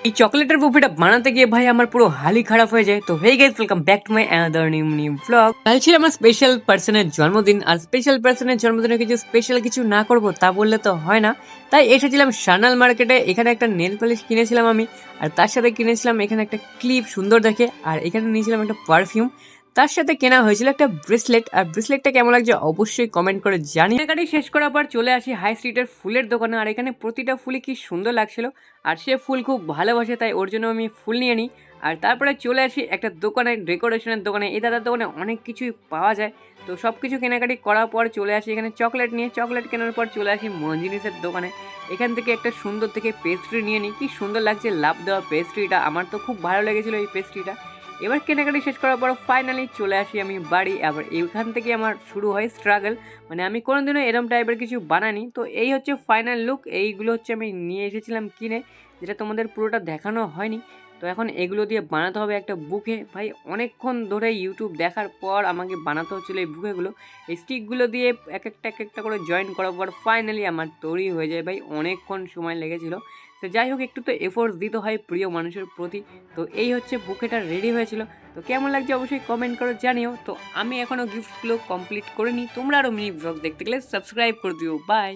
এই চকলেটের বুফেটা বানাতে গিয়ে ভাই আমার পুরো হালই খারাপ হয়ে যায়। তো hey guys, welcome back to my another new blog. কাল ছিল আমার স্পেশাল পার্সনের জন্মদিন, আর স্পেশাল পার্সনের জন্মদিনে কিছু না করব তা বললে তো হয় না। তাই এসেছিলাম সানাল মার্কেটে। এখানে একটা নেল পলিশ কিনেছিলাম আমি, আর তার সাথে কিনেছিলাম এখানে একটা ক্লিপ সুন্দর দেখে, আর এখানে নিয়েছিলাম একটা পারফিউম। তার সাথে কেনা হয়েছিল একটা ব্রেসলেট। আর ব্রেসলেটটা কেমন লাগছে অবশ্যই কমেন্ট করে জানি। কেনাকাটি শেষ করার পর চলে আসি হাই স্ট্রিটের ফুলের দোকানে, আর এখানে প্রতিটা ফুলই কি সুন্দর লাগছিল। আর সে ফুল খুব ভালোবাসে, তাই ওর জন্য আমি ফুল নিয়ে নিই। আর তারপরে চলে আসি একটা দোকানে, ডেকোরেশনের দোকানে। এই দাদার দোকানে অনেক কিছুই পাওয়া যায়। তো সব কিছু কেনাকাটি করার পর চলে আসি এখানে চকলেট নিয়ে। চকলেট কেনার পর চলে আসি মঞ্জিনিসের দোকানে। এখান থেকে একটা সুন্দর থেকে পেস্ট্রি নিয়ে নিই। কি সুন্দর লাগছে লাভ দেওয়া পেস্ট্রিটা, আমার তো খুব ভালো লেগেছিলো এই পেস্ট্রিটা। এবার কেনাকাটি শেষ করার পর ফাইনালি চলে আসি আমি বাড়ি। আবার এখান থেকে আমার শুরু হয় স্ট্রাগল, মানে আমি কোনোদিনও এরম টাইপের কিছু বানাইনি। তো এই হচ্ছে ফাইনাল লুক। এইগুলো হচ্ছে আমি নিয়ে এসেছিলাম কিনে, যেটা তোমাদের পুরোটা দেখানো হয়নি। তো এখন এগুলো দিয়ে বানাতে হবে একটা বুকে। ভাই অনেকক্ষণ ধরে ইউটিউব দেখার পর আমাকে বানাতে হচ্ছিলো এই বুকেগুলো। এই স্টিকগুলো দিয়ে এক একটা করে জয়েন করার পর ফাইনালি আমার তৈরি হয়ে যায়। ভাই অনেকক্ষণ সময় লেগেছিলো। তো যাই হোক, একটু তো এফোর্টস দিতে হয় প্রিয় মানুষের প্রতি। তো এই হচ্ছে বুকেটা রেডি হয়েছিল। তো কেমন লাগছে অবশ্যই কমেন্ট করে জানিও। তো আমি এখনও গিফটসগুলো কমপ্লিট করিনি। তোমরা আরও মিনি ব্লগ দেখতে গেলে সাবস্ক্রাইব করে দিও। বাই।